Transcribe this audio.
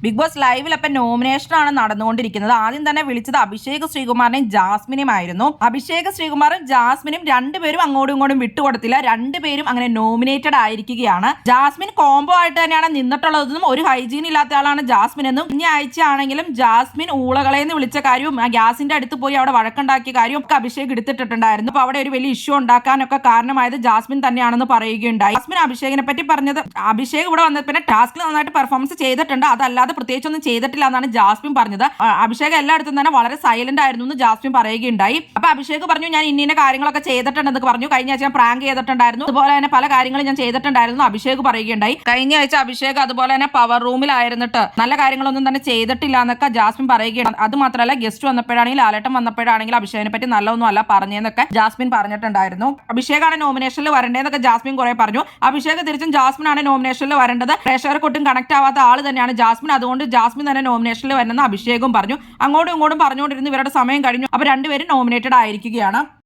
Big boss ലൈവിൽ അപ്പം nomination ആണ് നടന്നുകൊണ്ടിരിക്കുന്നത്. ആദ്യം തന്നെ വിളിച്ചത് അഭിഷേക് ശ്രീകുമാറിനെയും ജാസ്മിനുമായിരുന്നു. അഭിഷേക് ശ്രീകുമാറും ജാസ്മിനും രണ്ടുപേരും അങ്ങോട്ടും ഇങ്ങോട്ടും വിട്ടുകൊടുത്തില്ല. രണ്ടുപേരും അങ്ങനെ നോമിനേറ്റഡ് ആയിരിക്കുകയാണ്. ജാസ്മിൻ കോംബോ ആയിട്ട് തന്നെയാണ് നിന്നിട്ടുള്ളതെന്നും ഒരു ഹൈജീൻ ഇല്ലാത്ത ആളാണ് ജാസ്മിൻ എന്നും ഇനി ആഴ്ച ആണെങ്കിലും ജാസ്മിൻ ഊളകളെന്ന് വിളിച്ച കാര്യവും ആ ഗ്യാസിന്റെ അടുത്ത് പോയി അവിടെ വഴക്കുണ്ടാക്കിയ കാര്യവും ഒക്കെ അഭിഷേക് എടുത്തിട്ടുണ്ടായിരുന്നു. അപ്പൊ അവിടെ ഒരു വലിയ ഇഷ്യൂ ഉണ്ടാക്കാനൊക്കെ കാരണമായത് ജാസ്മിൻ തന്നെയാണെന്ന് പറയുകയുണ്ടായി. ജാസ്മിൻ അഭിഷേകിനെ പറ്റി പറഞ്ഞത്, അഭിഷേക് ഇവിടെ വന്നത് പിന്നെ ടാസ്കിൽ നന്നായിട്ട് പെർഫോമൻസ് ചെയ്തിട്ടുണ്ട്, അതല്ലാതെ പ്രത്യേകിച്ചൊന്നും ചെയ്തിട്ടില്ല എന്നാണ് ജാസ്മിൻ പറഞ്ഞത്. അഭിഷേക് എല്ലായിടത്തും തന്നെ വളരെ സൈലന്റ് ആയിരുന്നു എന്ന് ജാസ്മിൻ പറയുകയുണ്ടായി. അപ്പൊ അഭിഷേക് പറഞ്ഞു ഞാൻ ഇന്ന കാര്യങ്ങളൊക്കെ ചെയ്തിട്ടുണ്ടെന്ന് പറഞ്ഞു. കഴിഞ്ഞ ആഴ്ച ഞാൻ പ്രാങ്ക് ചെയ്തിട്ടുണ്ടായിരുന്നു, അതുപോലെ തന്നെ പല കാര്യങ്ങളും ഞാൻ ചെയ്തിട്ടുണ്ടായിരുന്നു അഭിഷേക് പറയുകയുണ്ടായി. കഴിഞ്ഞ ആഴ്ച അഭിഷേക് അതുപോലെ തന്നെ പവർ റൂമിലായിരുന്നിട്ട് നല്ല കാര്യങ്ങളൊന്നും തന്നെ ചെയ്തിട്ടില്ല എന്നൊക്കെ ജാസ്മിൻ പറയുകയാണ്. അത് മാത്രമല്ല ഗസ്റ്റ് വന്നപ്പോഴാണെങ്കിൽ ലാലേട്ടൻ വന്നപ്പോഴാണെങ്കിലും അഭിഷേകിനെ പറ്റി നല്ലതൊന്നും അല്ല പറഞ്ഞതെന്നൊക്കെ ജാസ്മിൻ പറഞ്ഞിട്ടുണ്ടായിരുന്നു. അഭിഷേകാണ് നോമിനേഷനിൽ വരേണ്ടതെന്നൊക്കെ ജാസ്മിൻ കുറെ പറഞ്ഞു. അഭിഷേക് തിരിച്ചും ജാസ്മിൻ ആണ് നോമിനേഷനിൽ വരേണ്ടത്, പ്രേക്ഷകർക്ക് ഒട്ടും കണക്ട് ആവാത്ത ആള് തന്നെയാണ് ജാസ്മിൻ, അതുകൊണ്ട് ജാസ്മിൻ തന്നെ നോമിനേഷനിൽ വരണമെന്ന് അഭിഷേകും പറഞ്ഞു. അങ്ങോട്ടും ഇങ്ങോട്ടും പറഞ്ഞുകൊണ്ടിരുന്നു. ഇവരുടെ സമയം കഴിഞ്ഞു. അപ്പൊ രണ്ടുപേരും നോമിനേറ്റഡ് ആയിരിക്കുകയാണ്.